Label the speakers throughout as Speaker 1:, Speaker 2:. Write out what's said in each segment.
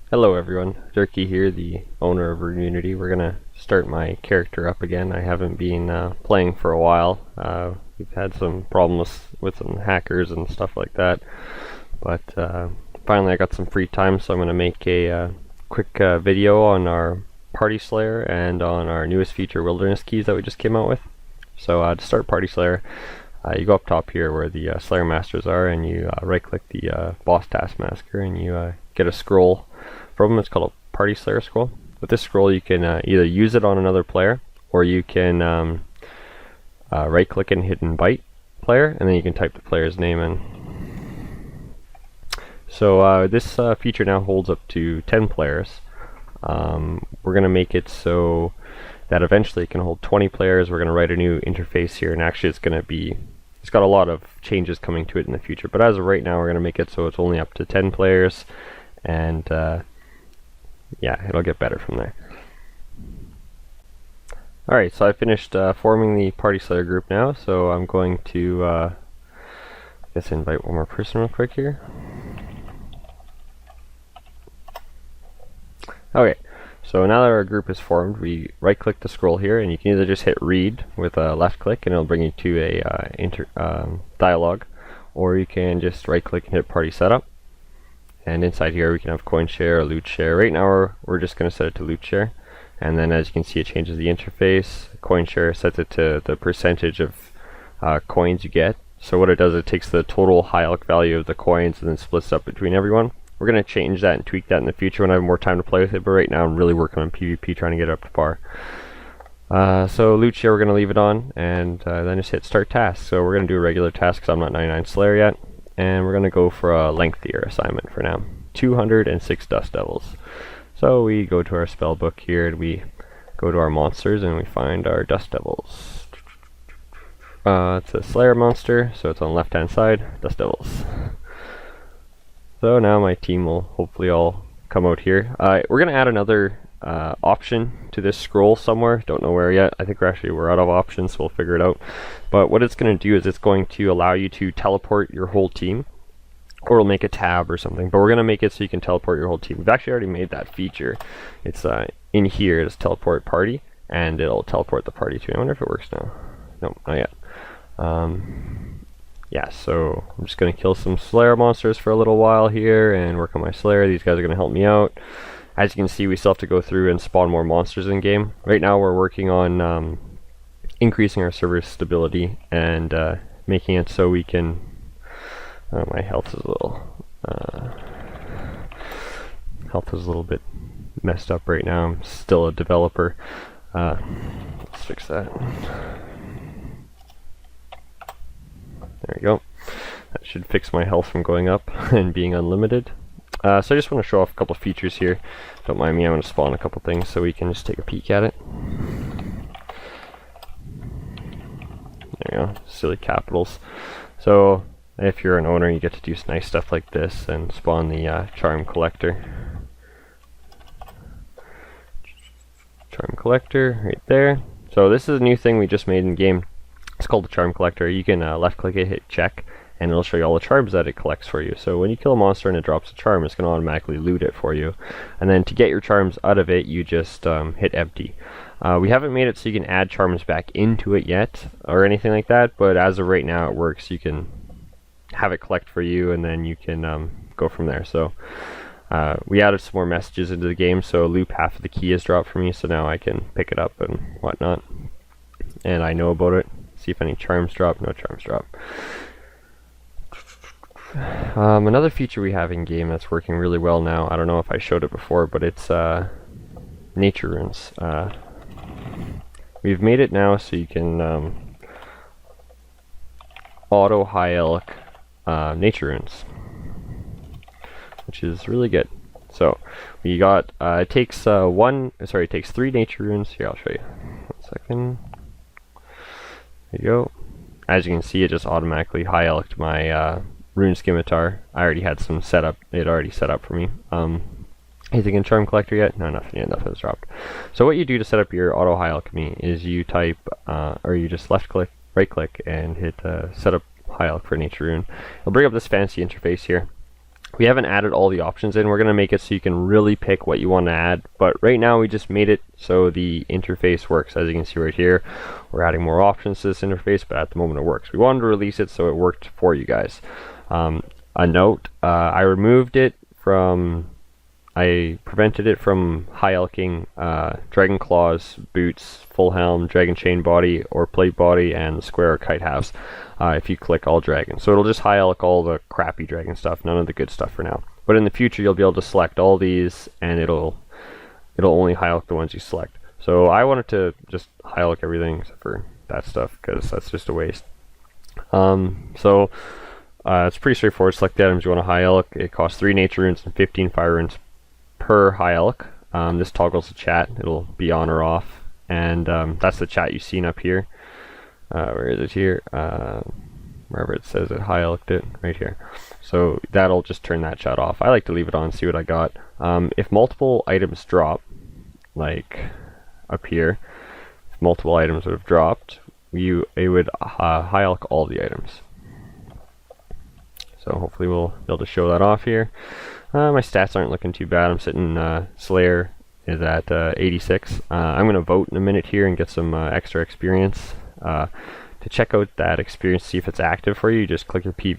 Speaker 1: Hello everyone, Durky here, the owner of RuneUnity. We're gonna start my character up again. I haven't been playing for a while. We've had some problems with some hackers and stuff like that, but finally I got some free time, so I'm gonna make a quick video on our Party Slayer and on our newest feature, Wilderness Keys, that we just came out with. So to start Party Slayer, you go up top here where the Slayer Masters are, and you right click the Boss Taskmaster, and you get a scroll from them. It's called a Party Slayer scroll. With this scroll you can either use it on another player, or you can right click and hit invite player, and then you can type the player's name in. So this feature now holds up to 10 players. We're going to make it so that eventually it can hold 20 players. We're going to write a new interface here, and actually it's got a lot of changes coming to it in the future, but as of right now we're going to make it so it's only up to 10 players, and yeah, it'll get better from there. Alright, so I finished forming the Party Slayer group now, so I'm going to I guess invite one more person real quick here. Okay, so now that our group is formed, we right click the scroll here, and you can either just hit read with a left click and it'll bring you to a dialogue, or you can just right click and hit party setup. And inside here we can have coin share or loot share. Right now we're just going to set it to loot share, and then as you can see it changes the interface. Coin share sets it to the percentage of coins you get. So what it does, it takes the total high elk value of the coins and then splits it up between everyone. We're going to change that and tweak that in the future when I have more time to play with it, but right now I'm really working on PvP, trying to get it up to par. So loot share we're going to leave it on, and then just hit start task. So we're going to do a regular task because I'm not 99 Slayer yet, and we're going to go for a lengthier assignment for now. 206 Dust Devils. So we go to our spell book here, and we go to our monsters, and we find our Dust Devils. It's a Slayer monster, so it's on the left hand side, Dust Devils. So now my team will hopefully all come out here. We're going to add another option to this scroll somewhere. Don't know where yet. I think we're out of options, so we'll figure it out. But what it's going to do is it's going to allow you to teleport your whole team, or it'll make a tab or something. But we're going to make it so you can teleport your whole team. We've actually already made that feature. It's in here. It's teleport party, and it'll teleport the party to. I wonder if it works now. Nope, not yet. Yeah, so I'm just going to kill some Slayer monsters for a little while here and work on my Slayer. These guys are going to help me out. As you can see, we still have to go through and spawn more monsters in game. Right now we're working on increasing our server stability and making it so we can... my health is a little bit messed up right now. I'm still a developer. Let's fix that. There we go. That should fix my health from going up and being unlimited. So I just want to show off a couple of features here. Don't mind me, I'm going to spawn a couple things so we can just take a peek at it. There you go, silly capitals. So if you're an owner, you get to do some nice stuff like this and spawn the charm collector. Charm collector right there. So this is a new thing we just made in game. It's called the charm collector. You can left click it, hit check, and it'll show you all the charms that it collects for you. So when you kill a monster and it drops a charm, it's going to automatically loot it for you. And then to get your charms out of it, you just hit empty. We haven't made it so you can add charms back into it yet, or anything like that, but as of right now it works. You can have it collect for you, and then you can go from there. So we added some more messages into the game, so loop half of the key is dropped for me, so now I can pick it up and whatnot. And I know about it. See if any charms drop. No charms drop. Another feature we have in game that's working really well now, I don't know if I showed it before, but it's nature runes. We've made it now so you can auto high elk nature runes, which is really good. So we got it takes 3 nature runes. Here, I'll show you. 1 second. There you go. As you can see, it just automatically high elked my rune scimitar. I already had some setup. It already set up for me. Anything in charm collector yet? No, nothing yet. Nothing has dropped. So what you do to set up your auto high alchemy is you type, or you just left click, right click, and hit set up high elk for nature rune. It'll bring up this fancy interface here. We haven't added all the options in. We're going to make it so you can really pick what you want to add, but right now we just made it so the interface works. As you can see right here, we're adding more options to this interface, but at the moment it works. We wanted to release it so it worked for you guys. A note, I removed it from, I prevented it from high elking dragon claws, boots, full helm, dragon chain body, or plate body, and square or kite house. If you click all dragons, so it'll just high elk all the crappy dragon stuff, none of the good stuff for now. But in the future, you'll be able to select all these, and it'll only high elk the ones you select. So I wanted to just high elk everything except for that stuff because that's just a waste. It's pretty straightforward. Select the items you want to high elk. It costs 3 nature runes and 15 fire runes per high elk. This toggles the chat. It'll be on or off, and that's the chat you've seen up here. Where is it here? Wherever it says it high elked it, right here. So that'll just turn that chat off. I like to leave it on, see what I got. If multiple items drop, like up here, if multiple items would have dropped, it would high elk all the items. So hopefully we'll be able to show that off here. My stats aren't looking too bad. I'm sitting, Slayer is at 86. I'm going to vote in a minute here and get some extra experience. To check out that experience, see if it's active for you, you just click your you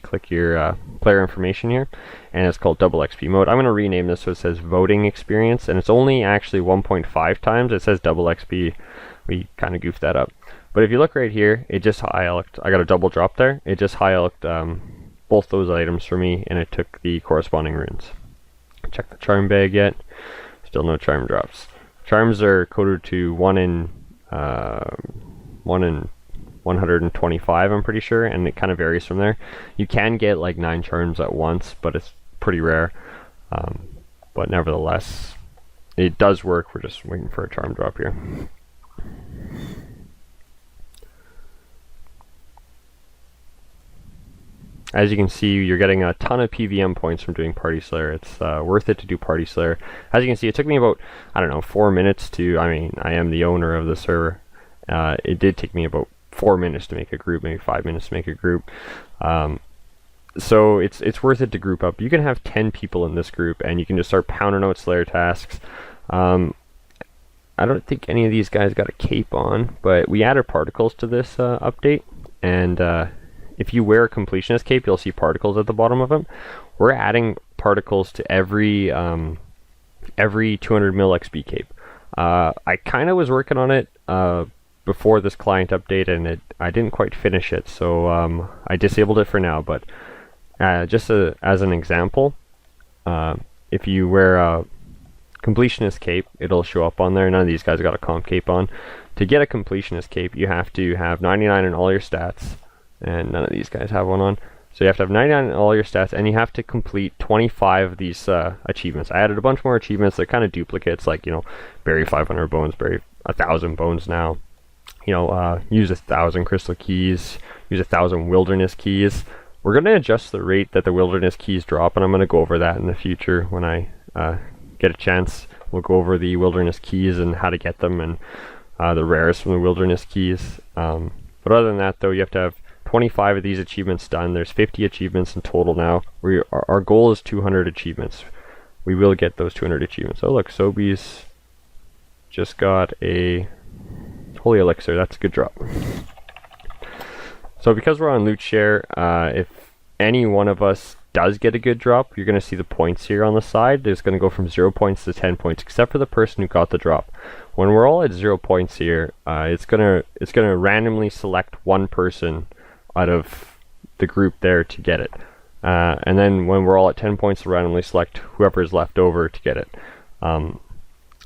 Speaker 1: click your player information here, and it's called double XP mode. I'm going to rename this so it says voting experience, and it's only actually 1.5 times. It says double XP. We kind of goofed that up. But if you look right here, it just high elked. I got a double drop there. It just high elked both those items for me, and it took the corresponding runes. Check the charm bag yet. Still no charm drops. Charms are coded to 1 in 125, I'm pretty sure, and it kind of varies from there. You can get like 9 charms at once, but it's pretty rare. But nevertheless, it does work. We're just waiting for a charm drop here. As you can see, you're getting a ton of PVM points from doing Party Slayer. It's worth it to do Party Slayer. As you can see, it took me about, I don't know, 4 minutes to, I am the owner of the server. It did take me about 4 minutes to make a group, maybe 5 minutes to make a group. So it's worth it to group up. You can have 10 people in this group, and you can just start pounding out Slayer tasks. I don't think any of these guys got a cape on, but we added particles to this update, and if you wear a completionist cape, you'll see particles at the bottom of them. We're adding particles to every 200 mil XP cape. I kind of was working on it before this client update, and I didn't quite finish it, so I disabled it for now. But just as an example, if you wear a completionist cape, it'll show up on there. None of these guys got a comp cape on. To get a completionist cape, you have to have 99 in all your stats, and none of these guys have one on. So you have to have 99 in all your stats, and you have to complete 25 of these achievements. I added a bunch more achievements. They're kind of duplicates, like, bury 500 bones, bury 1,000 bones now. Use 1,000 crystal keys, use 1,000 wilderness keys. We're going to adjust the rate that the wilderness keys drop, and I'm going to go over that in the future when I get a chance. We'll go over the wilderness keys and how to get them, and the rares from the wilderness keys. But other than that, though, you have to have 25 of these achievements done. There's 50 achievements in total now. Our goal is 200 achievements. We will get those 200 achievements. Oh look, Sobi's just got a Holy Elixir. That's a good drop. So because we're on loot share, if any one of us does get a good drop, you're going to see the points here on the side. There's going to go from 0 points to 10 points, except for the person who got the drop. When we're all at 0 points here, it's gonna randomly select one person out of the group there to get it. And then when we're all at 10 points, it'll randomly select whoever is left over to get it.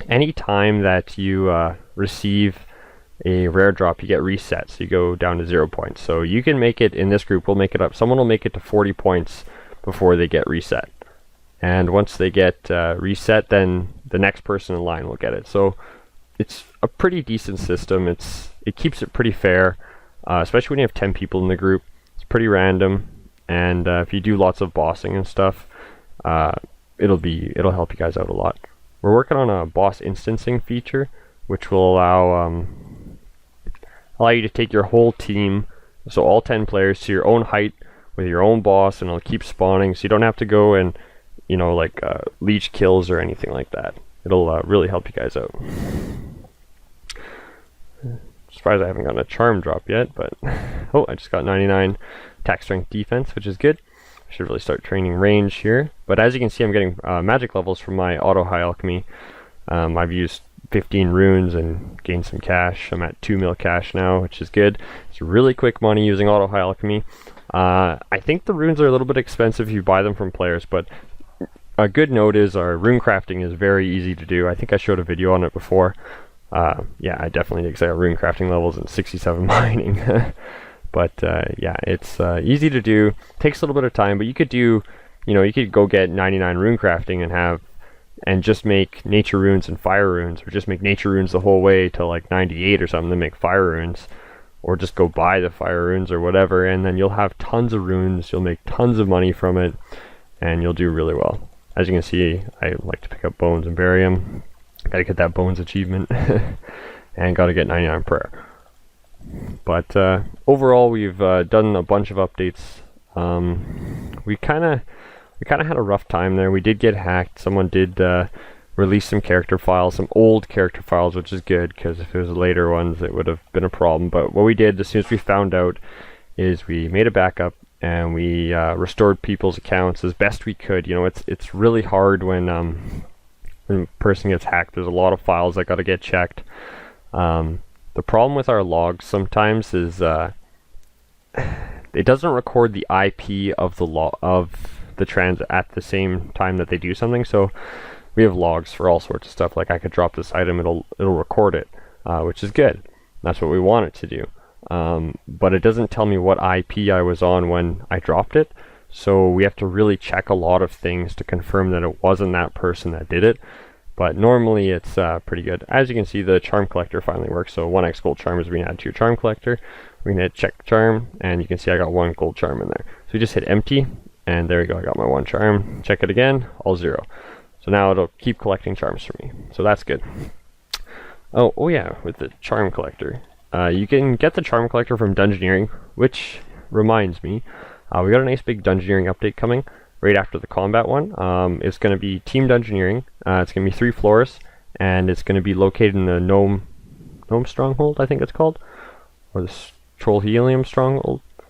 Speaker 1: Any time that you receive a rare drop, you get reset, so you go down to 0 points. So you can make it, in this group, we'll make it up. Someone will make it to 40 points before they get reset. And once they get reset, then the next person in line will get it. So it's a pretty decent system. It keeps it pretty fair, especially when you have 10 people in the group. It's pretty random, and if you do lots of bossing and stuff, it'll help you guys out a lot. We're working on a boss instancing feature, which will allow you to take your whole team, so all 10 players, to your own height with your own boss, and it'll keep spawning, so you don't have to go and, you know, like leech kills or anything like that. It'll really help you guys out. Surprised I haven't gotten a charm drop yet, but oh, I just got 99 attack strength defense, which is good. I should really start training range here. But as you can see, I'm getting magic levels from my auto high alchemy. I've used 15 runes and gained some cash. I'm at 2 mil cash now, which is good. It's really quick money using auto high alchemy. I think the runes are a little bit expensive if you buy them from players, but a good note is our rune crafting is very easy to do. I think I showed a video on it before. Yeah, I definitely did, because I got rune crafting levels and 67 mining. But yeah, it's easy to do. Takes a little bit of time, but you could do, you know, you could go get 99 rune crafting and just make nature runes and fire runes, or just make nature runes the whole way to like 98 or something, then make fire runes, or just go buy the fire runes or whatever, and then you'll have tons of runes. You'll make tons of money from it, and you'll do really well. As you can see, I like to pick up bones and bury them. Gotta get that bones achievement, and gotta get 99 prayer. But overall, we've done a bunch of updates. We kind of had a rough time there. We did get hacked. Someone did release some character files, some old character files, which is good, because if it was later ones, it would have been a problem. But what we did as soon as we found out is we made a backup, and we restored people's accounts as best we could. You know, it's really hard when a person gets hacked. There's a lot of files that got to get checked. The problem with our logs sometimes is it doesn't record the IP of the trans at the same time that they do something. So we have logs for all sorts of stuff. Like I could drop this item, it'll record it, which is good. That's what we want it to do. But it doesn't tell me what IP I was on when I dropped it. So we have to really check a lot of things to confirm that it wasn't that person that did it. But normally it's pretty good. As you can see, the charm collector finally works. So 1x gold charm is being added to your charm collector. We're going to hit check charm, and you can see I got 1 gold charm in there. So we just hit empty, and there we go. I got my 1 charm. Check it again, all 0. So now it'll keep collecting charms for me. So that's good. Oh yeah, with the charm collector. You can get the charm collector from Dungeoneering, which reminds me, we got a nice big Dungeoneering update coming right after the combat one. It's going to be Team Dungeoneering. It's going to be 3 floors, and it's going to be located in the Gnome Stronghold, I think it's called, or the Troll Helium Stronghold. I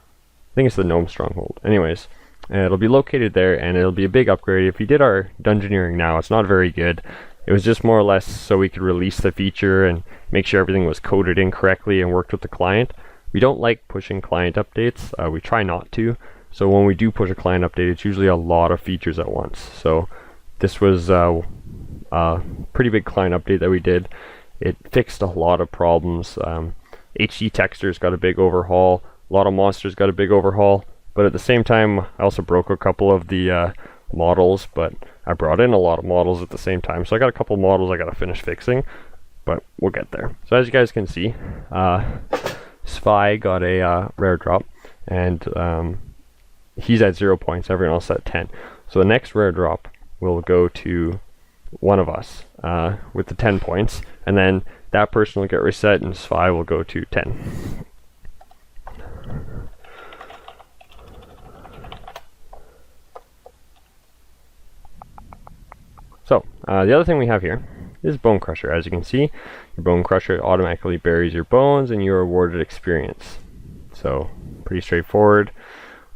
Speaker 1: think it's the Gnome Stronghold. Anyways, it'll be located there, and it'll be a big upgrade. If you did our Dungeoneering now, it's not very good. It was just more or less so we could release the feature and make sure everything was coded in correctly and worked with the client. We don't like pushing client updates. We try not to. So when we do push a client update, it's usually a lot of features at once. So this was a pretty big client update that we did. It fixed a lot of problems. HD textures got a big overhaul. A lot of monsters got a big overhaul. But at the same time, I also broke a couple of the models, but I brought in a lot of models at the same time. So I got a couple models I got to finish fixing, but we'll get there. So as you guys can see, Spy got a rare drop, and he's at 0 points, everyone else at 10. So the next rare drop will go to one of us with the 10 points, and then that person will get reset, and Spy will go to 10. So, the other thing we have here is Bone Crusher. As you can see, your Bone Crusher automatically buries your bones, and you're awarded experience. So, pretty straightforward.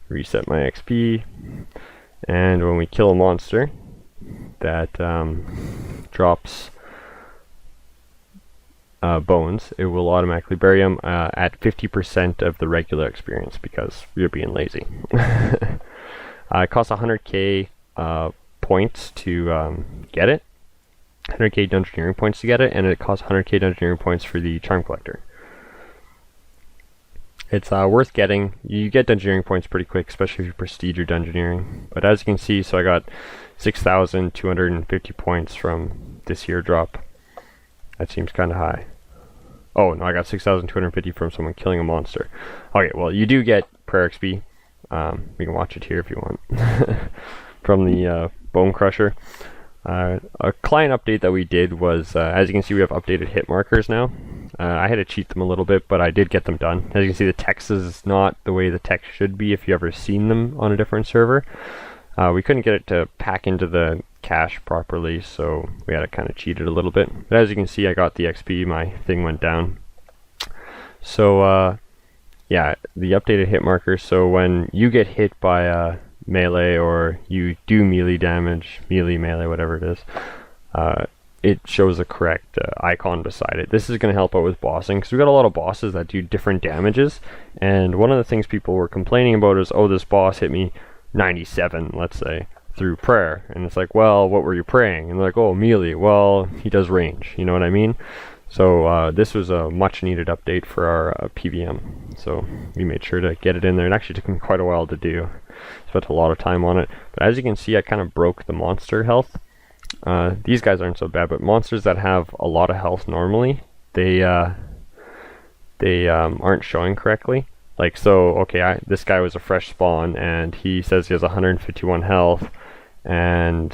Speaker 1: Reset my XP, and when we kill a monster that drops bones, it will automatically bury them at 50% of the regular experience, because we're being lazy. It costs 100k points to get it, 100k Dungeoneering points to get it, and it costs 100k Dungeoneering points for the Charm Collector. It's worth getting. You get Dungeoneering points pretty quick, especially if you prestige your Dungeoneering. But as you can see, so I got 6,250 points from this here drop. That seems kind of high. Oh, no, I got 6,250 from someone killing a monster. Okay, well, you do get prayer XP. We can watch it here if you want. From the Bone Crusher. A client update that we did was, as you can see, we have updated hit markers now. I had to cheat them a little bit, but I did get them done. As you can see, the text is not the way the text should be if you ever seen them on a different server. We couldn't get it to pack into the cache properly, so we had to kind of cheat it a little bit. But as you can see, I got the XP, my thing went down. So yeah, the updated hit marker, so when you get hit by a melee or you do melee damage, melee, whatever it is, it shows the correct icon beside it. This is going to help out with bossing, because we've got a lot of bosses that do different damages, and one of the things people were complaining about is, oh, this boss hit me 97, let's say, through prayer, and it's like, well, what were you praying? And they're like, oh, melee, well, he does range, you know what I mean? So this was a much needed update for our PVM, so we made sure to get it in there. It actually took me quite a while to do, spent a lot of time on it, but as you can see, I kind of broke the monster health. These guys aren't so bad, but monsters that have a lot of health normally, they aren't showing correctly. Like, so, okay, this guy was a fresh spawn, and he says he has 151 health, and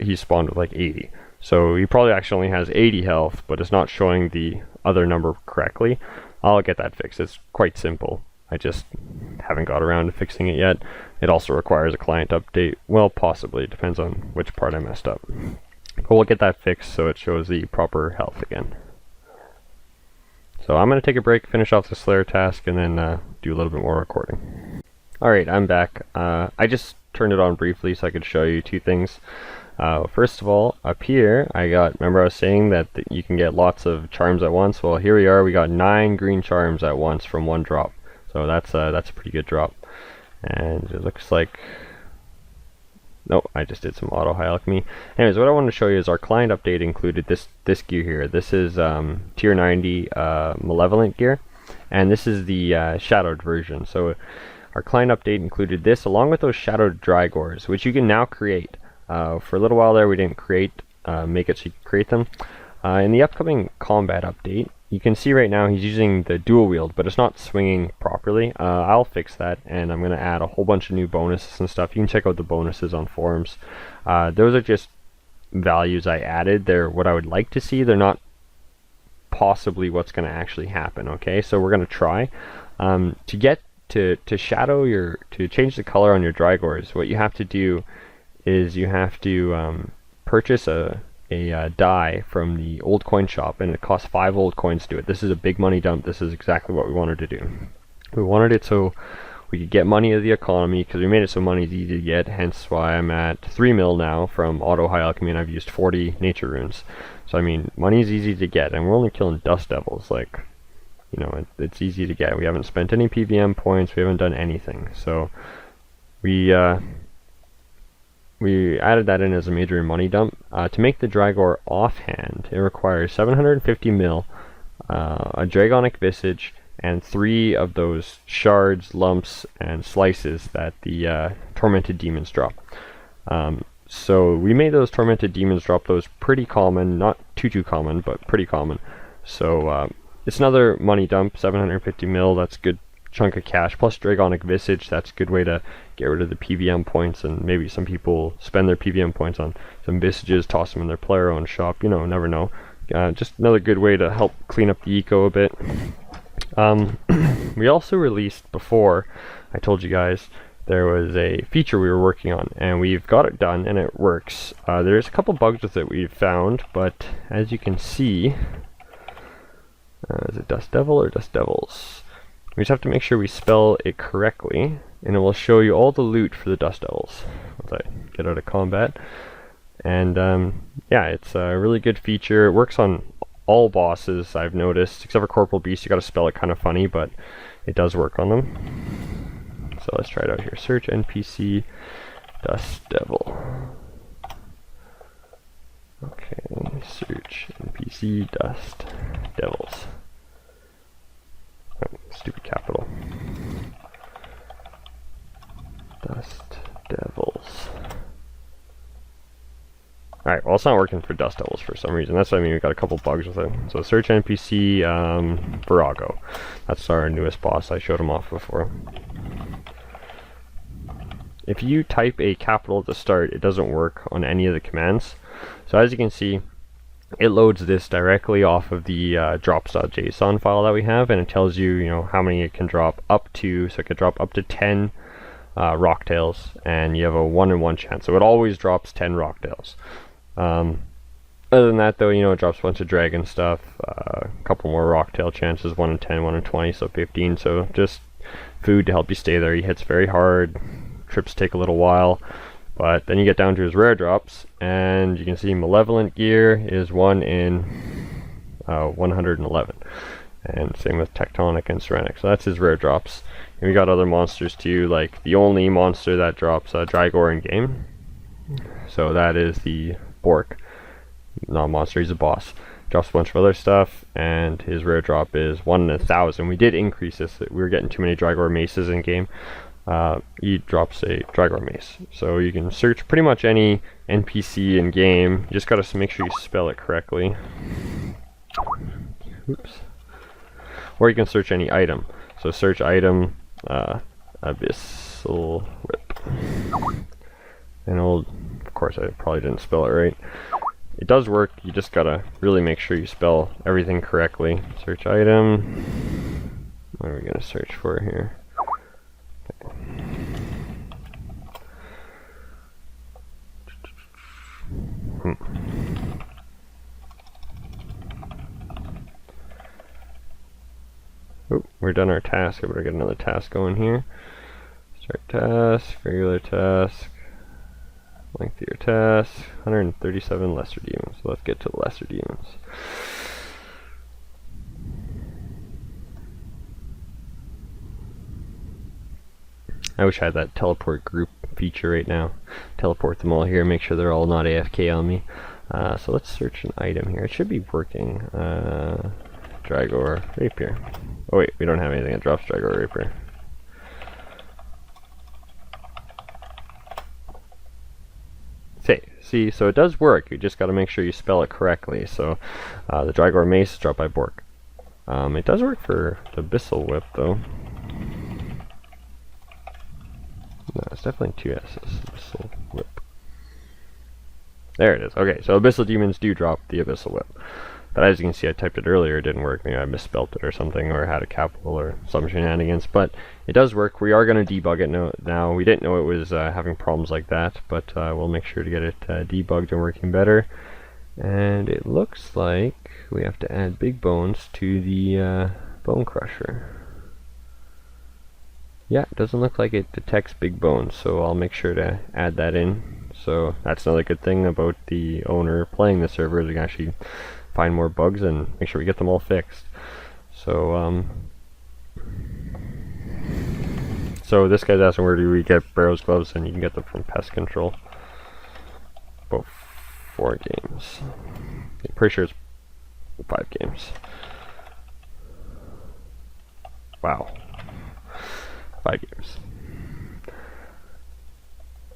Speaker 1: he spawned with like 80. So he probably actually only has 80 health, but it's not showing the other number correctly. I'll get that fixed. It's quite simple. I just haven't got around to fixing it yet. It also requires a client update. Well, possibly. It depends on which part I messed up. But we'll get that fixed so it shows the proper health again. So I'm going to take a break, finish off the Slayer task, and then do a little bit more recording. Alright, I'm back. I just turned it on briefly so I could show you two things. First of all, up here, remember I was saying that you can get lots of charms at once? Well, here we are, we got 9 green charms at once from one drop. So that's a pretty good drop. And it looks like, nope, I just did some auto high alchemy. Anyways, what I wanted to show you is our client update included this gear here. This is tier 90 malevolent gear, and this is the shadowed version. So our client update included this along with those shadowed drygores, which you can now create. For a little while there we didn't make it so you could create them. In the upcoming combat update, you can see right now he's using the dual wield, but it's not swinging properly. I'll fix that, and I'm going to add a whole bunch of new bonuses and stuff. You can check out the bonuses on forums. Those are just values I added. They're what I would like to see. They're not possibly what's going to actually happen, okay? So we're going to try. To get to change the color on your drygores, what you have to do is you have to purchase a die from the old coin shop, and it costs 5 old coins to do it. This is a big money dump. This is exactly what we wanted to do. We wanted it so we could get money out of the economy, because we made it so money's easy to get, hence why I'm at 3 mil now from auto high alchemy, and I've used 40 nature runes. So I mean, money's easy to get, and we're only killing dust devils. Like, you know, it's easy to get. We haven't spent any PVM points, we haven't done anything. So we added that in as a major money dump. To make the Drygore offhand, it requires 750 mil, a Dragonic Visage, and 3 of those shards, lumps, and slices that the Tormented Demons drop. So we made those Tormented Demons drop those pretty common, not too common, but pretty common. So it's another money dump, 750 mil, that's good chunk of cash, plus Dragonic Visage. That's a good way to get rid of the PVM points, and maybe some people spend their PVM points on some Visages, toss them in their player owned shop, you know, never know. Just another good way to help clean up the eco a bit. We also released, before I told you guys, there was a feature we were working on, and we've got it done and it works. There's a couple bugs with it we've found, but as you can see, is it Dust Devil or Dust Devils? We just have to make sure we spell it correctly, and it will show you all the loot for the Dust Devils once I get out of combat. And yeah, it's a really good feature. It works on all bosses, I've noticed, except for Corporal Beast. You gotta spell it kind of funny, but it does work on them. So let's try it out here. Search NPC Dust Devil. Okay, search NPC Dust Devils. Oh, stupid capital. Dust Devils. Alright, well, it's not working for Dust Devils for some reason. That's what I mean, we've got a couple bugs with it. So search NPC Virago. That's our newest boss. I showed him off before. If you type a capital at the start, it doesn't work on any of the commands. So as you can see, it loads this directly off of the drops.json file that we have, and it tells you, how many it can drop up to. So it could drop up to 10 rocktails, and you have a 1 in 1 chance. So it always drops 10 rocktails. Other than that, though, it drops a bunch of dragon stuff, a couple more rocktail chances, 1 in 10, 1 in 20, so 15. So just food to help you stay there. He hits very hard. Trips take a little while. But then you get down to his rare drops, and you can see Malevolent Gear is 1 in 111. And same with Tectonic and Serenic. So that's his rare drops. And we got other monsters too, like the only monster that drops Drygore in game. So that is the Bork. Not a monster, he's a boss. Drops a bunch of other stuff, and his rare drop is 1 in 1,000. We did increase this. We were getting too many Drygore maces in game. He drops a Drygore mace. So you can search pretty much any NPC in game. You just gotta make sure you spell it correctly. Oops. Or you can search any item. So search item, Abyssal Whip. And of course I probably didn't spell it right. It does work, you just gotta really make sure you spell everything correctly. Search item. What are we gonna search for here? Oh, we're done our task. I better get another task going here. Start task, regular task, lengthier task, 137 lesser demons. So let's get to the lesser demons. I wish I had that teleport group feature right now. Teleport them all here, make sure they're all not AFK on me. So let's search an item here. It should be working. Drygore Rapier. Oh wait, we don't have anything that drops Drygore Rapier. See, so it does work. You just got to make sure you spell it correctly. So the Drygore Mace is dropped by Bork. It does work for the Abyssal Whip though. No, it's definitely 2 S's. Abyssal Whip. There it is. Okay, so Abyssal Demons do drop the Abyssal Whip. But as you can see, I typed it earlier, it didn't work. Maybe I misspelled it or something, or had a capital or some shenanigans. But it does work. We are going to debug it now. We didn't know it was having problems like that, but we'll make sure to get it debugged and working better. And it looks like we have to add big bones to the Bone Crusher. Yeah, it doesn't look like it detects big bones, so I'll make sure to add that in. So that's another good thing about the owner playing the server, is we can actually find more bugs and make sure we get them all fixed. So so this guy's asking where do we get Barrow's gloves, and you can get them from Pest Control. About 4 games. I'm pretty sure it's 5 games. Wow. 5 games.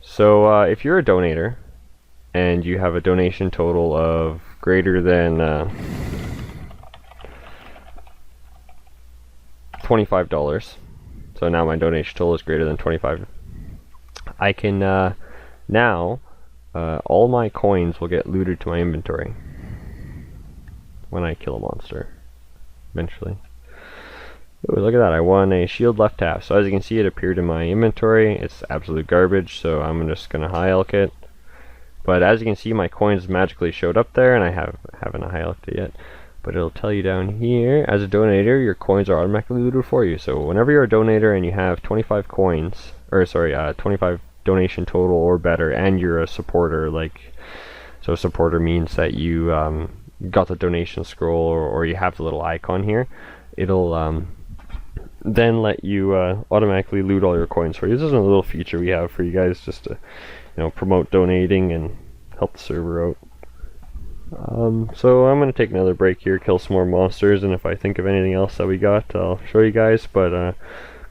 Speaker 1: So if you're a donator and you have a donation total of greater than $25, so now my donation total is greater than 25, I can now all my coins will get looted to my inventory when I kill a monster eventually. Ooh, look at that, I won a shield left half. So as you can see, it appeared in my inventory. It's absolute garbage, so I'm just going to high elk it. But as you can see, my coins magically showed up there, and I haven't high elked it yet. But it'll tell you down here, as a donator, your coins are automatically looted for you. So whenever you're a donator and you have 25 coins, or sorry, 25 donation total or better, and you're a supporter, so a supporter means that you got the donation scroll, or you have the little icon here, it'll then let you automatically loot all your coins for you. This is a little feature we have for you guys, just to promote donating and help the server out. So I'm going to take another break here, kill some more monsters, and if I think of anything else that we got, I'll show you guys. But I'm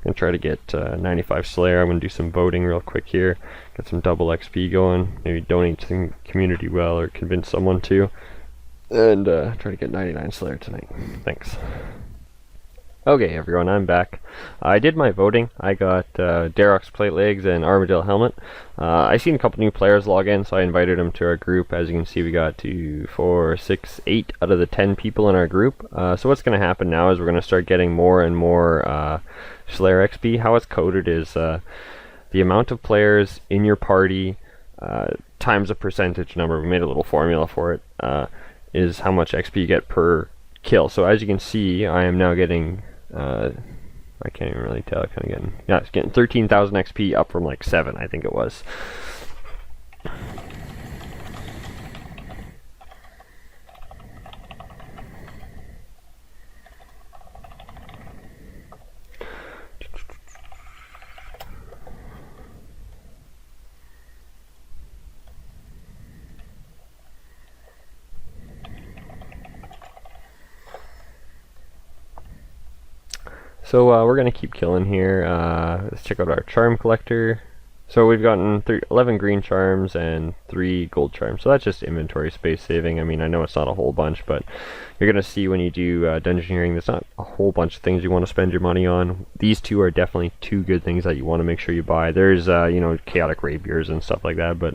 Speaker 1: going to try to get 95 Slayer. I'm going to do some voting real quick here, get some double XP going, maybe donate to the community well, or convince someone to, and try to get 99 Slayer tonight. Thanks. Okay, everyone, I'm back. I did my voting. I got Darok's Plate Legs and Armadillo Helmet. I seen a couple new players log in, so I invited them to our group. As you can see, we got 2, 4, 6, 8 out of the 10 people in our group. So what's going to happen now is we're going to start getting more and more Slayer XP. How it's coded is the amount of players in your party times a percentage number. We made a little formula for it. Is how much XP you get per kill. So as you can see, I am now getting I can't even really tell. It's getting 13,000 XP up from like 7, I think it was. So we're going to keep killing here. Let's check out our charm collector. So we've gotten 11 green charms and 3 gold charms. So that's just inventory space saving. I mean, I know it's not a whole bunch, but you're going to see when you do dungeoneering, there's not a whole bunch of things you want to spend your money on. These two are definitely 2 good things that you want to make sure you buy. There's, you know, chaotic rapiers and stuff like that, but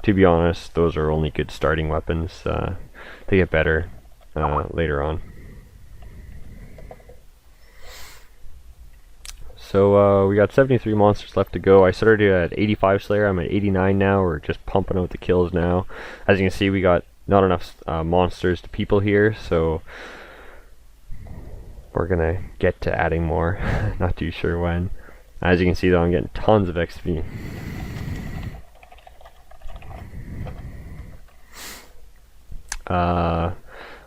Speaker 1: to be honest, those are only good starting weapons. They get better later on. So we got 73 monsters left to go. I started at 85 Slayer. I'm at 89 now. We're just pumping out the kills now. As you can see, we got not enough monsters to people here, so we're gonna get to adding more. Not too sure when. As you can see, though, I'm getting tons of XP.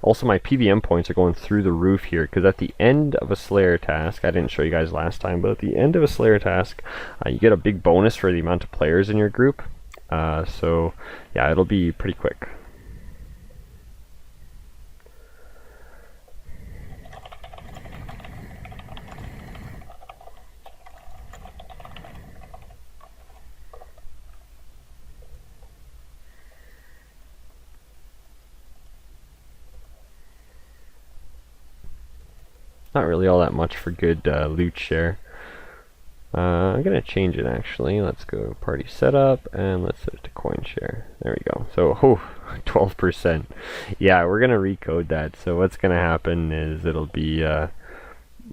Speaker 1: Also, my PVM points are going through the roof here, because at the end of a Slayer task, I didn't show you guys last time, but at the end of a Slayer task, you get a big bonus for the amount of players in your group. So, yeah, it'll be pretty quick. Not really all that much for good loot share. I'm gonna change it actually. Let's go party setup and let's set it to coin share. There we go. So 12%. Yeah, we're gonna recode that. So what's gonna happen is it'll be a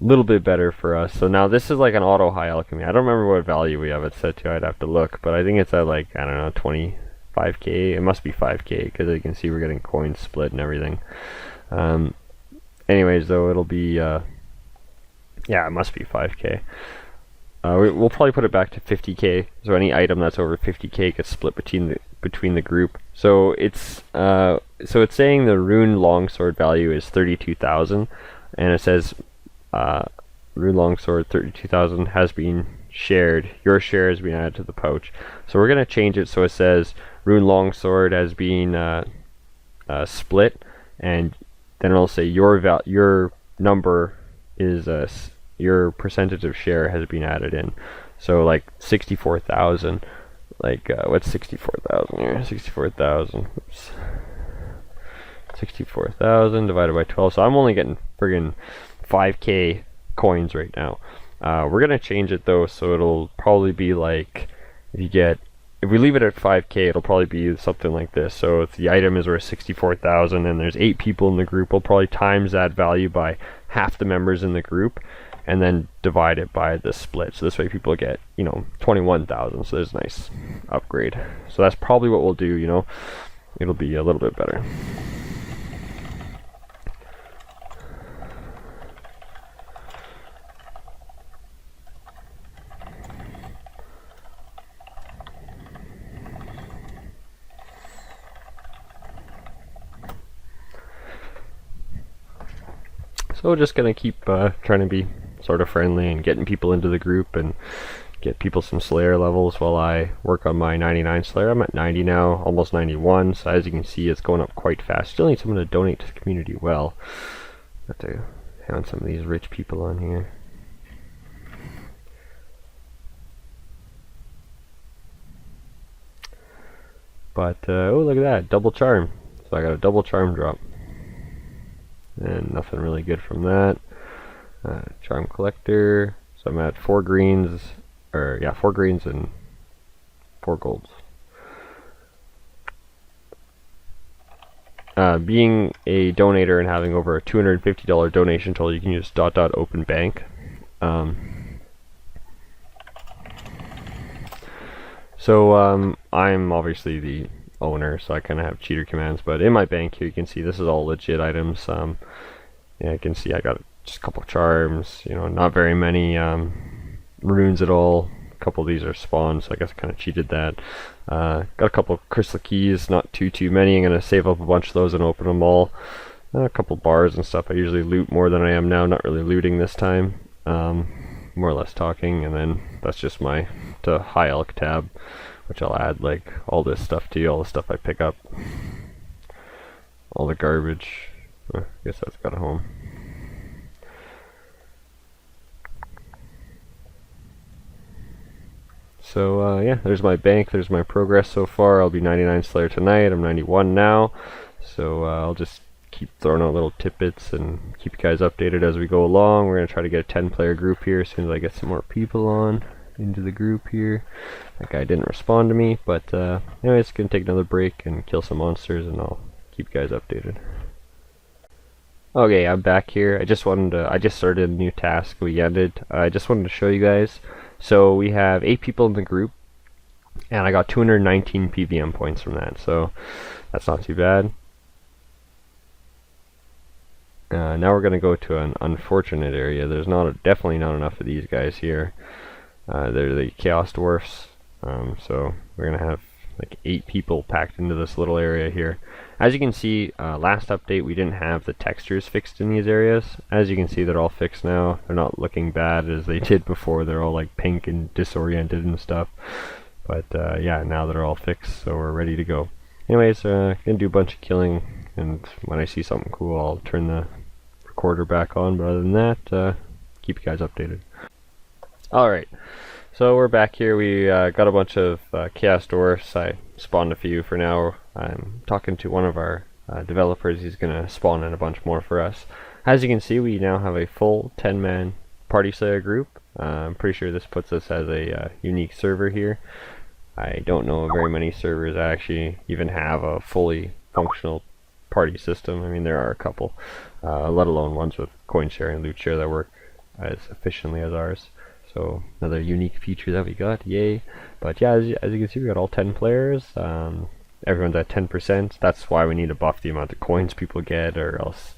Speaker 1: little bit better for us. So now this is like an auto high alchemy. I don't remember what value we have it set to. I'd have to look, but I think it's at like, I don't know, 25k. It must be 5k because you can see we're getting coins split and everything. Anyways, though, it'll be yeah, it must be 5k. We'll probably put it back to 50k. So any item that's over 50k gets split between the group. So it's saying the rune longsword value is 32,000, and it says rune longsword 32,000 has been shared. Your share has been added to the pouch. So we're gonna change it so it says rune longsword has been split, and then it'll say your number is your percentage of share has been added in. So like 64,000. Like what's 64,000 here? 64,000. Oops. 64,000 divided by 12. So I'm only getting friggin' 5k coins right now. We're gonna change it though, so it'll probably be like if we leave it at 5k, it'll probably be something like this. So if the item is worth 64,000 and there's 8 people in the group, we'll probably times that value by half the members in the group and then divide it by the split. So this way people get, you know, 21,000. So there's a nice upgrade. So that's probably what we'll do, you know. It'll be a little bit better. So we're just gonna keep trying to be sort of friendly and getting people into the group and get people some Slayer levels while I work on my 99 Slayer. I'm at 90 now, almost 91, so as you can see it's going up quite fast. Still need someone to donate to the community well. Have to hound some of these rich people on here. But, oh look at that, double charm. So I got a double charm drop. And nothing really good from that. Charm collector. So I'm at 4 greens, or yeah, 4 greens and 4 golds. Being a donator and having over a $250 donation total, you can use ... open bank. I'm obviously the owner, so I kind of have cheater commands, but in my bank here you can see this is all legit items. Yeah, you can see I got just a couple charms, you know, not very many runes at all. A couple of these are spawns, so I guess I kind of cheated that. Got a couple of crystal keys, not too many. I'm gonna save up a bunch of those and open them all. A couple bars and stuff. I usually loot more than I am now, not really looting this time. More or less talking, and then that's just my high elk tab, which I'll add like all this stuff to, all the stuff I pick up, all the garbage. I guess that's got a home. So yeah, there's my bank, there's my progress so far. I'll be 99 Slayer tonight, I'm 91 now, so I'll just keep throwing out little tidbits and keep you guys updated as we go along. We're going to try to get a 10-player group here as soon as I get some more people on into the group here. That guy didn't respond to me, but anyways, going to take another break and kill some monsters, and I'll keep you guys updated. Okay, I'm back here. I just started a new task we ended. I just wanted to show you guys. So we have 8 people in the group, and I got 219 PVM points from that, so that's not too bad. Now we're going to go to an unfortunate area. There's definitely not enough of these guys here. They're the Chaos Dwarfs, so we're going to have like 8 people packed into this little area here. As you can see, last update we didn't have the textures fixed in these areas. As you can see, they're all fixed now. They're not looking bad as they did before. They're all like pink and disoriented and stuff. But yeah, now they're all fixed, so we're ready to go. Anyways, gonna do a bunch of killing, and when I see something cool, I'll turn the recorder back on. But other than that, keep you guys updated. Alright, so we're back here. We got a bunch of Chaos Dwarfs. I spawned a few for now. I'm talking to one of our developers. He's gonna spawn in a bunch more for us. As you can see, we now have a full 10-man Party Slayer group. I'm pretty sure this puts us as a unique server here. I don't know of very many servers that actually even have a fully functional party system. I mean, there are a couple, let alone ones with coin share and loot share that work as efficiently as ours. So another unique feature that we got, yay. But yeah, as you can see, we got all 10 players. Everyone's at 10%. That's why we need to buff the amount of coins people get, or else,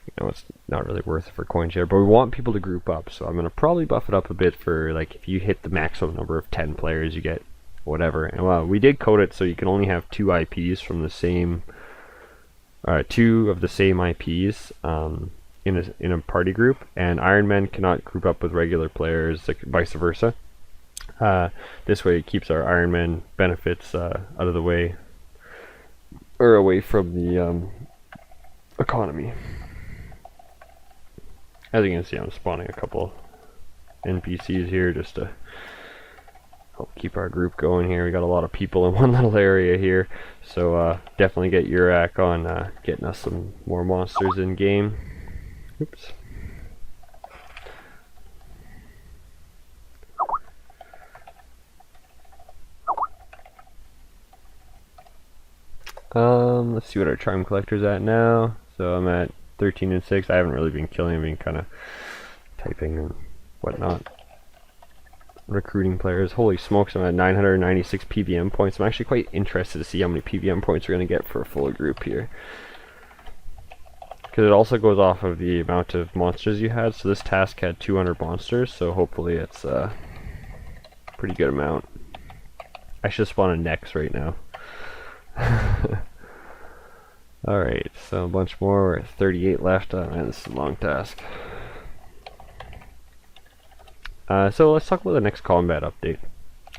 Speaker 1: you know, it's not really worth it for coin share. But we want people to group up, so I'm going to probably buff it up a bit for, like, if you hit the maximum number of 10 players, you get whatever. And well, we did code it so you can only have 2 IPs from the same, 2 of the same IPs in a party group, and Iron Men cannot group up with regular players, like vice versa. This way it keeps our Iron Man benefits out of the way, or away from the economy. As you can see, I'm spawning a couple NPCs here just to help keep our group going here. We got a lot of people in one little area here, so definitely get Urak on getting us some more monsters in game. Oops. Let's see what our charm collector's at now. So I'm at 13 and 6. I haven't really been killing, I've been kind of typing and whatnot. Recruiting players. Holy smokes, I'm at 996 PVM points. I'm actually quite interested to see how many PVM points we're going to get for a full group here. Because it also goes off of the amount of monsters you had. So this task had 200 monsters, so hopefully it's a pretty good amount. I should spawn a Nex right now. Alright, so a bunch more. We're at 38 left. Man, this is a long task. So let's talk about the next combat update.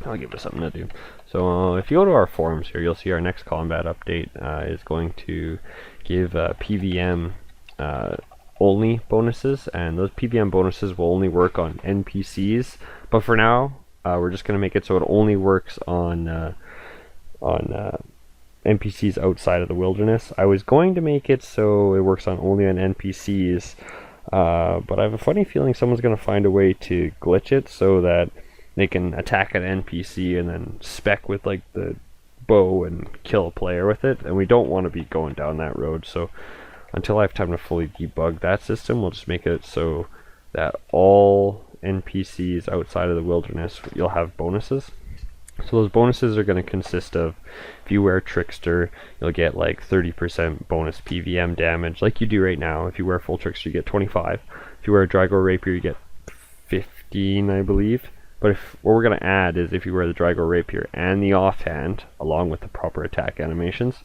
Speaker 1: I'll give it something to do. So if you go to our forums here, you'll see our next combat update is going to give PVM only bonuses, and those PVM bonuses will only work on NPCs. But for now, we're just going to make it so it only works on NPCs outside of the wilderness. I was going to make it so it works only on NPCs but I have a funny feeling someone's going to find a way to glitch it so that they can attack an NPC and then spec with like the bow and kill a player with it, and we don't want to be going down that road. So until I have time to fully debug that system, we'll just make it so that all NPCs outside of the wilderness, you'll have bonuses. So those bonuses are going to consist of, if you wear Trickster, you'll get like 30% bonus PVM damage, like you do right now. If you wear full Trickster, you get 25. If you wear a Drago Rapier, you get 15, I believe. But what we're going to add is if you wear the Drago Rapier and the offhand, along with the proper attack animations,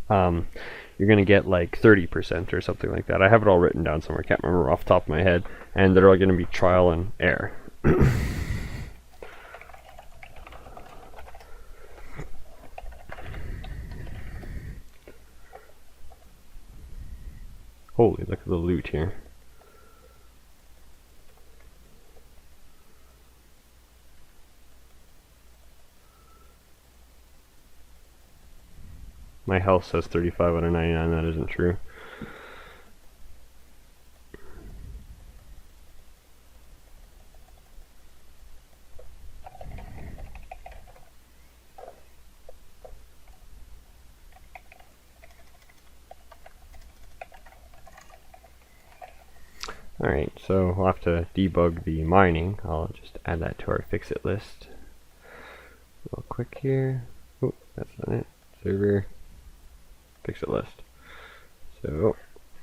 Speaker 1: you're going to get like 30% or something like that. I have it all written down somewhere, I can't remember off the top of my head, and they're all going to be trial and error. Holy, look at the loot here. My health says 35 out of 99, that isn't true. Alright, so we'll have to debug the mining. I'll just add that to our fix-it list. Real quick here. Oh, that's not it. Server. Fix-it list. So,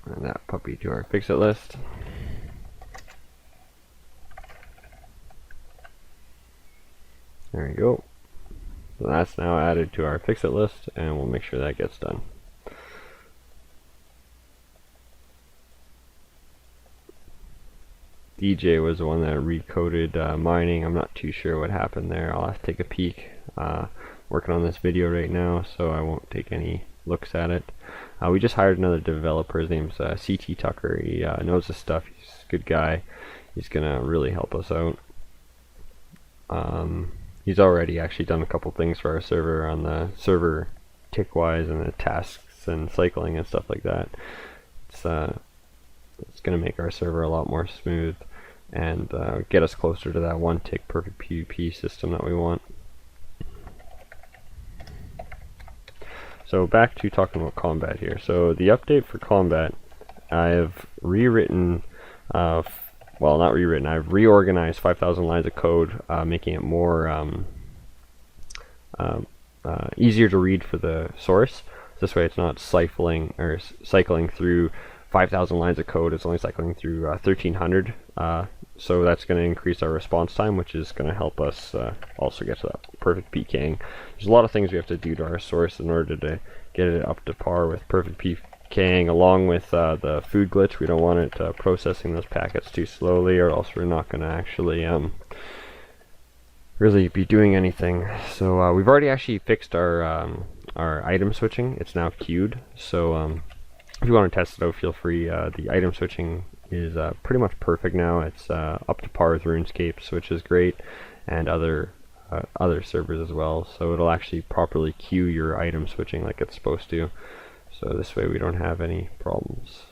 Speaker 1: add that puppy to our fix-it list. There we go. So that's now added to our fix-it list, and we'll make sure that gets done. DJ was the one that recoded mining. I'm not too sure what happened there. I'll have to take a peek. Working on this video right now, so I won't take any looks at it. We just hired another developer. His name's CT Tucker. He knows his stuff. He's a good guy. He's gonna really help us out. He's already actually done a couple things for our server on the server tick-wise and the tasks and cycling and stuff like that. It's gonna make our server a lot more smooth and get us closer to that one tick perfect PvP system that we want. So back to talking about combat here. So the update for combat, I've rewritten, well, not rewritten, I've reorganized 5,000 lines of code, making it more easier to read for the source. This way it's not cycling through 5,000 lines of code, it's only cycling through 1,300. So that's going to increase our response time, which is going to help us also get to that perfect PKing. There's a lot of things we have to do to our source in order to get it up to par with perfect PKing, along with the food glitch. We don't want it processing those packets too slowly, or else we're not going to actually really be doing anything. So we've already actually fixed our item switching. It's now queued. So if you want to test it out, feel free. The item switching is pretty much perfect now. It's up to par with RuneScape's, which is great, and other servers as well. So it'll actually properly queue your item switching like it's supposed to. So this way we don't have any problems.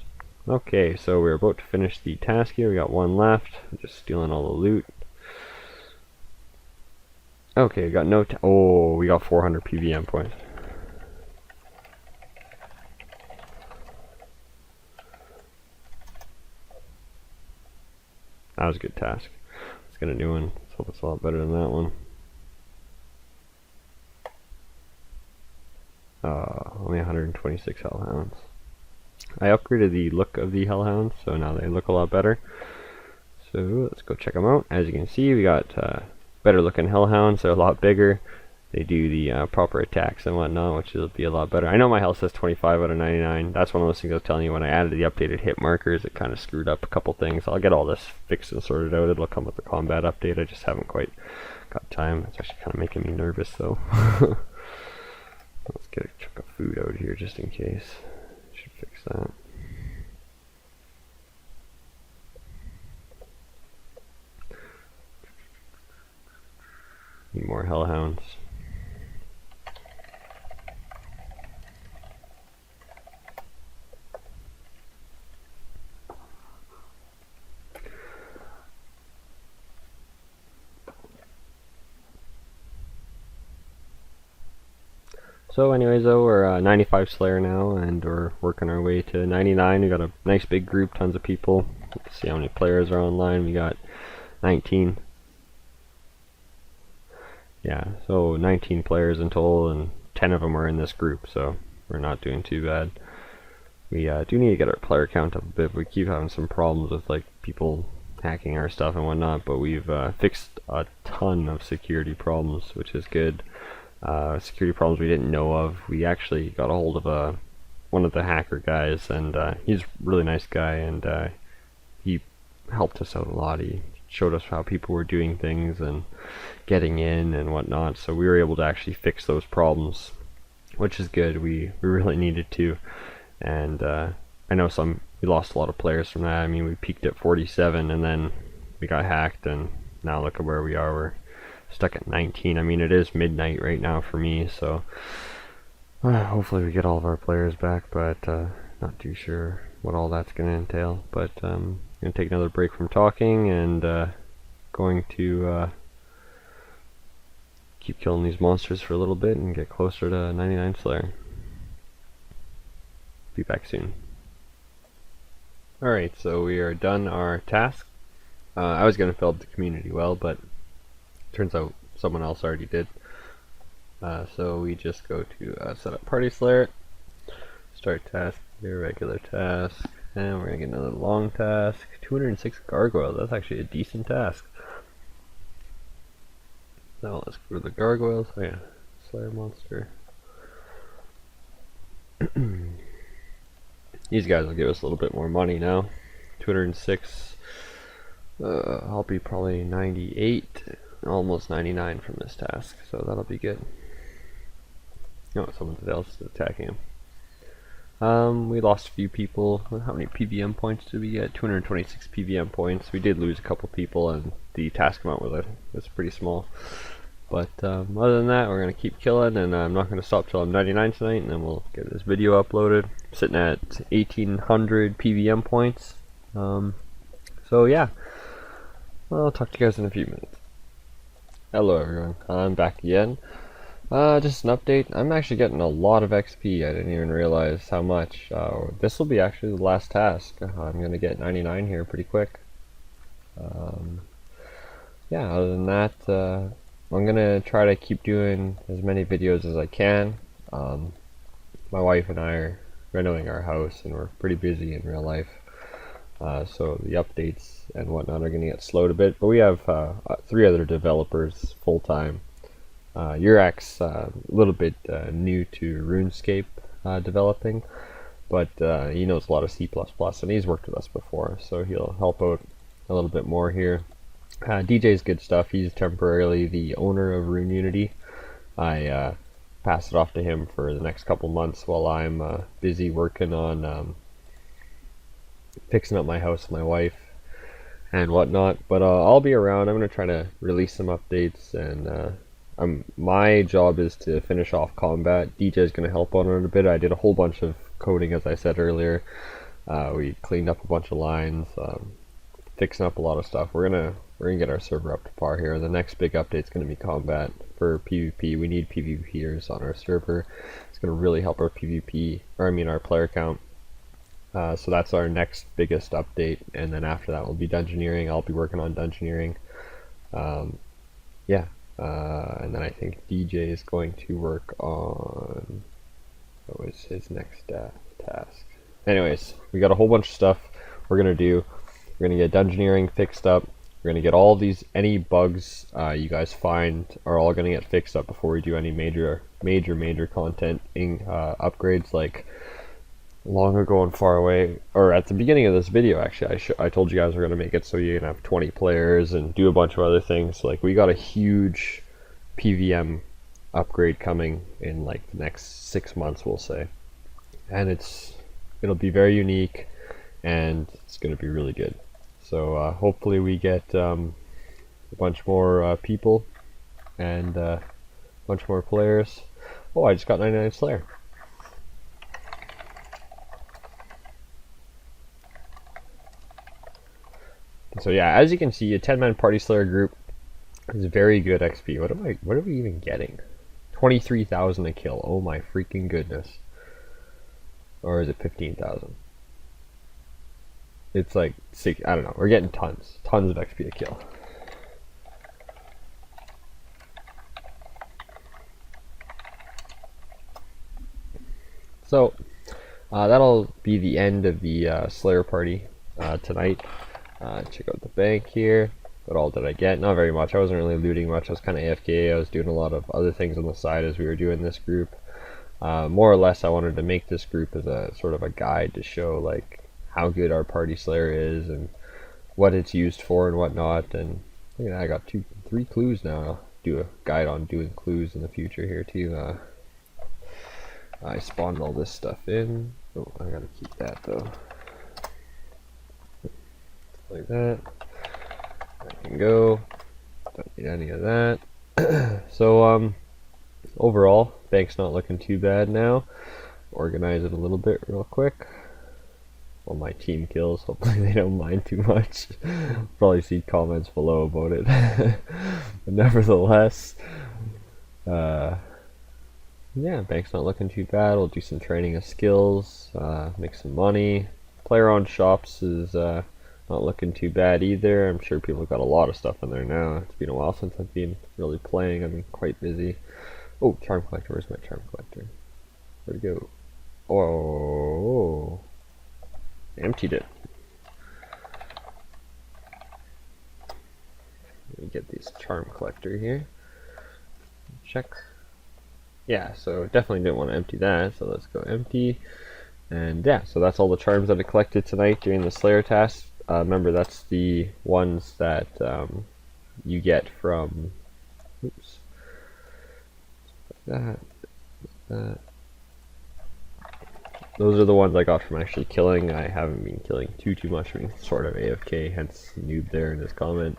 Speaker 1: Okay, so we're about to finish the task here. We got one left. Just stealing all the loot. Okay, we got we got 400 PVM points. That was a good task. Let's get a new one. Let's hope it's a lot better than that one. Only 126 hellhounds. I upgraded the look of the hellhounds, so now they look a lot better. So let's go check them out. As you can see, we got better looking hellhounds. They're a lot bigger. They do the proper attacks and whatnot, which will be a lot better. I know my health says 25 out of 99. That's one of those things I was telling you when I added the updated hit markers. It kind of screwed up a couple things. I'll get all this fixed and sorted out. It'll come with the combat update. I just haven't quite got time. It's actually kind of making me nervous though. Let's get a chunk of food out here just in case. Should fix that. Need more hellhounds. So anyways though, we're 95 Slayer now, and we're working our way to 99. We got a nice big group, tons of people. Let's see how many players are online. We got 19. Yeah, so 19 players in total, and 10 of them are in this group, so we're not doing too bad. We do need to get our player count up a bit. We keep having some problems with like people hacking our stuff and whatnot, but we've fixed a ton of security problems, which is good. Security problems we didn't know of. We actually got a hold of one of the hacker guys, and he's a really nice guy, and he helped us out a lot. He showed us how people were doing things and getting in and whatnot, so we were able to actually fix those problems, which is good. We really needed to, and I know we lost a lot of players from that. I mean, we peaked at 47 and then we got hacked, and now look at where we are. We're stuck at 19. I mean, it is midnight right now for me, so hopefully we get all of our players back, but not too sure what all that's going to entail. But I'm going to take another break from talking, and going to keep killing these monsters for a little bit and get closer to 99 Slayer. Be back soon. Alright, so we are done our task. I was going to fill up the community well, but turns out someone else already did. So we just go to set up party slayer, start task here, regular task, and we're gonna get another long task. 206 gargoyles, that's actually a decent task. Now let's go to the gargoyles. Oh yeah, slayer monster. These guys will give us a little bit more money now. 206. I'll be probably 98. Almost 99 from this task, so that'll be good. Oh, someone else is attacking him. We lost a few people. How many PVM points did we get? 226 PVM points. We did lose a couple people, and the task amount was pretty small. But other than that, we're going to keep killing, and I'm not going to stop till I'm 99 tonight, and then we'll get this video uploaded. I'm sitting at 1800 PVM points. So yeah, well, I'll talk to you guys in a few minutes. Hello everyone, I'm back again. Just an update. I'm actually getting a lot of XP. I didn't even realize how much. This will be actually the last task. I'm going to get 99 here pretty quick. Yeah, other than that, I'm going to try to keep doing as many videos as I can. My wife and I are renovating our house, and we're pretty busy in real life. So the updates and whatnot are going to get slowed a bit, but we have 3 other developers full-time. Urak's a little bit new to RuneScape developing, but he knows a lot of C++, and he's worked with us before, so he'll help out a little bit more here. DJ's good stuff. He's temporarily the owner of RuneUnity. I pass it off to him for the next couple months while I'm busy working on fixing up my house with my wife and whatnot, but I'll be around. I'm going to try to release some updates, and my job is to finish off combat. DJ's going to help on it a bit. I did a whole bunch of coding, as I said earlier. We cleaned up a bunch of lines, fixing up a lot of stuff. We're gonna get our server up to par here. The next big update is going to be combat for PvP. We need PvPers on our server. It's going to really help our PvP, or I mean our player count. So that's our next biggest update, and then after that will be dungeoneering. I'll be working on dungeoneering. Yeah, and then I think DJ is going to work on, what was his next task? Anyways, we got a whole bunch of stuff we're going to do. We're going to get dungeoneering fixed up. We're going to get all these, any bugs you guys find are all going to get fixed up before we do any major content upgrades. Like long ago and far away, or at the beginning of this video actually, I told you guys we're going to make it so you can have 20 players and do a bunch of other things. Like we got a huge PVM upgrade coming in like the next 6 months, we'll say, and it'll be very unique and it's going to be really good. So hopefully we get a bunch more people and a bunch more players. Oh, I just got 99 Slayer. So yeah, as you can see, a 10-man party slayer group is very good XP. What are we even getting? 23,000 a kill. Oh my freaking goodness. Or is it 15,000? It's like six. I don't know. We're getting tons of XP a kill. So that'll be the end of the Slayer party tonight. Check out the bank here. What all did I get? Not very much. I wasn't really looting much. I was kind of AFK. I was doing a lot of other things on the side as we were doing this group. More or less, I wanted to make this group as a sort of a guide to show like how good our party Slayer is and what it's used for and whatnot. And look at that, I got 3 clues now. I'll do a guide on doing clues in the future here too. I spawned all this stuff in. Oh, I gotta keep that though. Like that. I can go. Don't need any of that. So overall, bank's not looking too bad now. Organize it a little bit real quick. Well, my team kills. Hopefully they don't mind too much. Probably see comments below about it. But nevertheless, yeah, bank's not looking too bad. We'll do some training of skills, make some money. Player on shops is not looking too bad either. I'm sure people got a lot of stuff in there now. It's been a while since I've been really playing. I've been quite busy. Oh, charm collector. Where's my charm collector? Where'd it go? Oh, emptied it. Let me get this charm collector here. Check. Yeah, so definitely didn't want to empty that, so let's go empty. And yeah, so that's all the charms that I collected tonight during the Slayer task. Remember, that's the ones that you get from, oops, that. Those are the ones I got from actually killing. I haven't been killing too much. I mean, sort of AFK, hence noob there in his comment.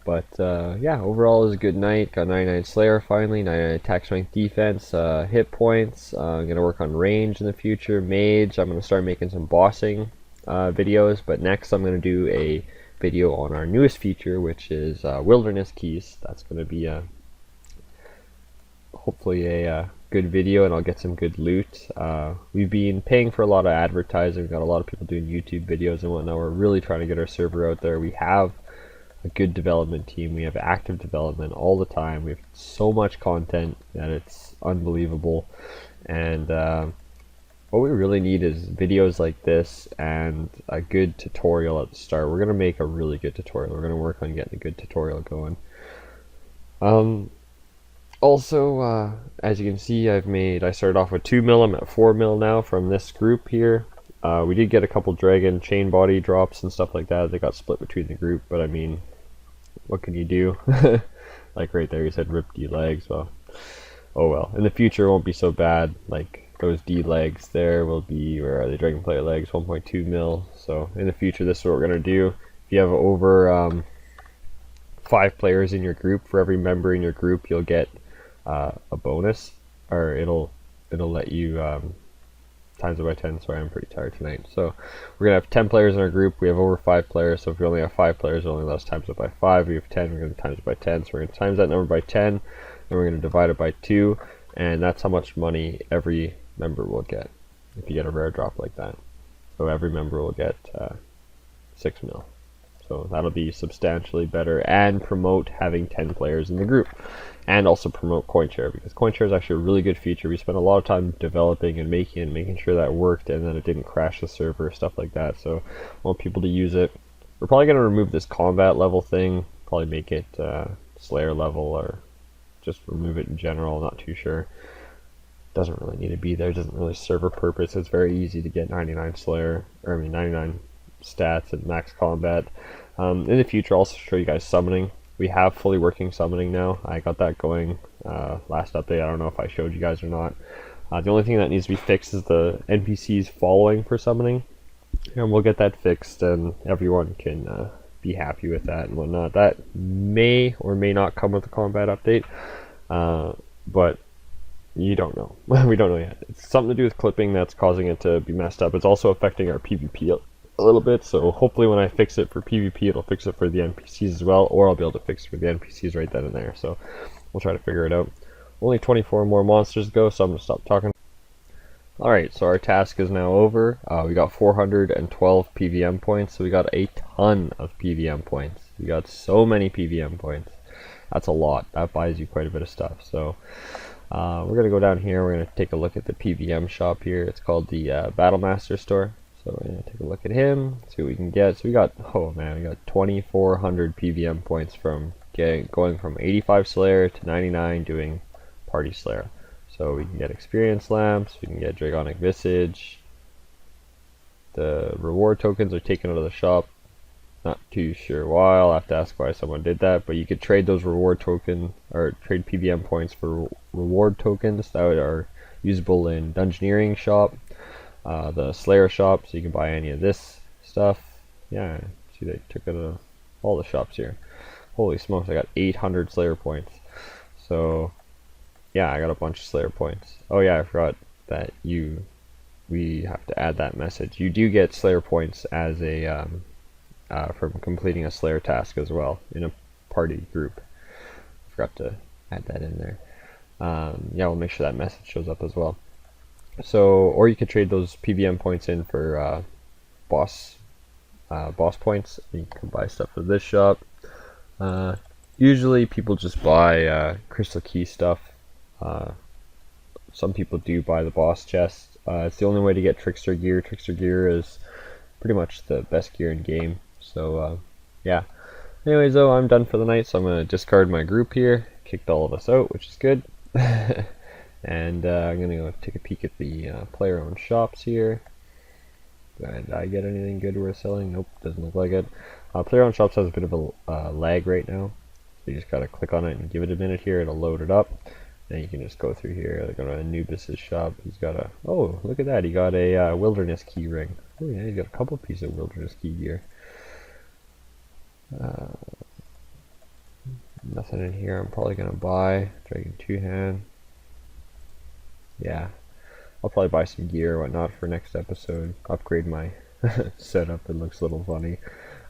Speaker 1: But yeah, overall it was a good night. Got 99 Slayer finally, 99 attack, strength, defense, hit points. I'm going to work on range in the future, mage. I'm going to start making some bossing videos, but next I'm going to do a video on our newest feature, which is wilderness keys. That's going to be hopefully a good video, and I'll get some good loot. We've been paying for a lot of advertising. We've got a lot of people doing YouTube videos and whatnot. We're really trying to get our server out there. We have a good development team. We have active development all the time. We have so much content that it's unbelievable. And what we really need is videos like this and a good tutorial at the start. We're going to make a really good tutorial. We're going to work on getting a good tutorial going. Also, as you can see, I started off with 2 mil. I'm at 4 mil now from this group here. We did get a couple dragon chain body drops and stuff like that. They got split between the group, but I mean, what can you do? Like right there, he said rip D legs. Well, oh well. In the future, it won't be so bad. Like those D legs there will be, where are they? Dragon player legs, 1.2 mil. So in the future, this is what we're gonna do. If you have over 5 players in your group, for every member in your group, you'll get a bonus, or it'll let you times it by 10. Sorry, I'm pretty tired tonight. So we're gonna have 10 players in our group. We have over 5 players, so if we only have 5 players, it only lets times it by 5. We have 10, we're gonna times it by 10. So we're gonna times that number by 10, and we're gonna divide it by 2, and that's how much money every member will get if you get a rare drop like that. So every member will get 6 mil. So that'll be substantially better and promote having 10 players in the group, and also promote coin share, because coin share is actually a really good feature. We spent a lot of time developing and making sure that worked, and then it didn't crash the server, stuff like that. So I want people to use it. We're probably going to remove this combat level thing, probably make it Slayer level, or just remove it in general. Not too sure. Doesn't really need to be there. Doesn't really serve a purpose. It's very easy to get 99 Slayer, or I mean 99 stats and max combat. In the future, I'll also show you guys summoning. We have fully working summoning now. I got that going last update. I don't know if I showed you guys or not. The only thing that needs to be fixed is the NPCs following for summoning, and we'll get that fixed, and everyone can be happy with that and whatnot. That may or may not come with the combat update, but you don't know. We don't know yet. It's something to do with clipping that's causing it to be messed up. It's also affecting our PvP a little bit, so hopefully when I fix it for PvP, it'll fix it for the NPCs as well, or I'll be able to fix it for the NPCs right then and there. So we'll try to figure it out. Only 24 more monsters to go, so I'm going to stop talking. Alright, so our task is now over. We got 412 PVM points, so we got a ton of PVM points. We got so many PVM points. That's a lot. That buys you quite a bit of stuff. So we're going to go down here. We're going to take a look at the PVM shop here. It's called the Battle Master store. So we're going to take a look at him, see what we can get. So we got, oh man, we got 2,400 PVM points from going from 85 Slayer to 99 doing Party Slayer. So we can get experience lamps, we can get Dragonic Visage. The reward tokens are taken out of the shop. Not too sure why. I'll have to ask why someone did that. But you could trade those reward token or trade PVM points for reward tokens that are usable in Dungeoneering shop, the Slayer shop. So you can buy any of this stuff. Yeah, see they took it out of all the shops here. Holy smokes! I got 800 Slayer points. So yeah, I got a bunch of Slayer points. Oh yeah, I forgot that we have to add that message. You do get Slayer points as a from completing a Slayer task as well in a party group. I forgot to add that in there. Yeah, we'll make sure that message shows up as well. So, or you could trade those PVM points in for boss points. You can buy stuff for this shop. Usually people just buy crystal key stuff. Some people do buy the boss chest. It's the only way to get trickster gear. Trickster gear is pretty much the best gear in game. So yeah. Anyways though, I'm done for the night, so I'm going to discard my group here. Kicked all of us out, which is good. And I'm going to go take a peek at the player-owned shops here. Did I get anything good worth selling? Nope, doesn't look like it. Player-owned shops has a bit of a lag right now. So you just got to click on it and give it a minute here. It'll load it up. And you can just go through here. Go to Anubis' shop. He's got a, oh, look at that. He got a wilderness key ring. Oh yeah, he's got a couple pieces of wilderness key gear. Nothing in here I'm probably going to buy. Dragon 2-hand. Yeah. I'll probably buy some gear or whatnot for next episode. Upgrade my setup. It looks a little funny.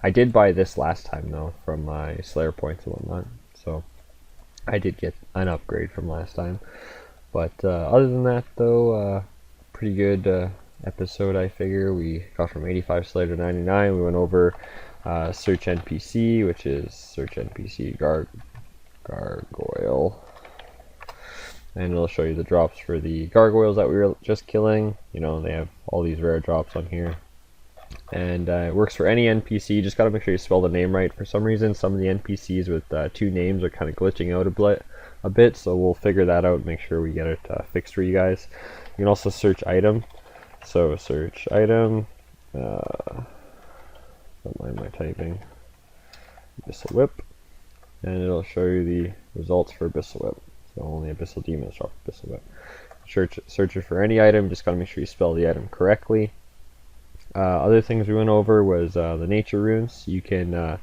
Speaker 1: I did buy this last time though from my Slayer points and whatnot. So I did get an upgrade from last time. But other than that though, pretty good episode I figure. We got from 85 Slayer to 99. We went over search NPC, which is search NPC gargoyle. And it'll show you the drops for the gargoyles that we were just killing. You know, they have all these rare drops on here. And it works for any NPC. You just gotta make sure you spell the name right. For some reason, some of the NPCs with two names are kind of glitching out a bit, so we'll figure that out and make sure we get it fixed for you guys. You can also search item. So search item. Don't mind my typing. Abyssal Whip. And it'll show you the results for Abyssal Whip. So only Abyssal Demons drop Abyssal Whip. Search it for any item, just gotta make sure you spell the item correctly. Other things we went over was the nature runes. You can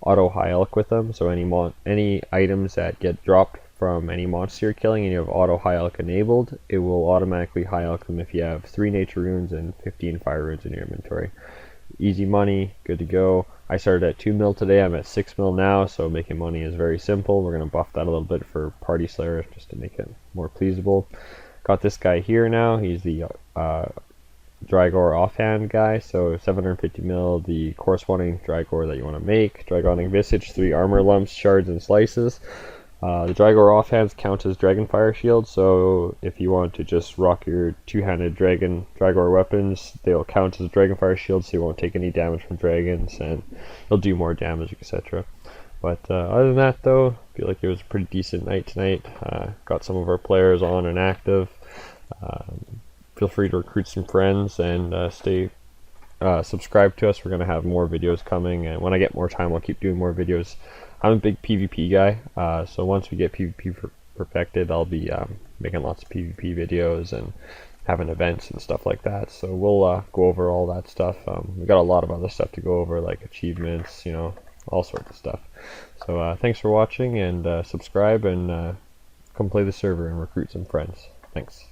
Speaker 1: auto high elk with them, so any items that get dropped from any monster you're killing and you have auto high elk enabled, it will automatically high elk them if you have 3 nature runes and 15 fire runes in your inventory. Easy money, good to go. I started at 2 mil today, I'm at 6 mil now, so making money is very simple. We're going to buff that a little bit for Party Slayer just to make it more pleasable. Got this guy here now, he's the Drygor offhand guy, so 750 mil, the corresponding Drygor that you want to make. Dragonic Visage, 3 armor lumps, shards, and slices. The Drygor offhands count as Dragonfire shields, so if you want to just rock your 2-handed Drygor weapons, they'll count as Dragonfire shields, so you won't take any damage from dragons, and you'll do more damage, etc. But other than that though, I feel like it was a pretty decent night tonight. Got some of our players on and active. Feel free to recruit some friends and stay subscribed to us. We're going to have more videos coming, and when I get more time I'll keep doing more videos. I'm a big PvP guy, so once we get PvP perfected, I'll be making lots of PvP videos and having events and stuff like that. So we'll go over all that stuff. We've got a lot of other stuff to go over, like achievements, you know, all sorts of stuff. So thanks for watching, and subscribe and come play the server and recruit some friends. Thanks.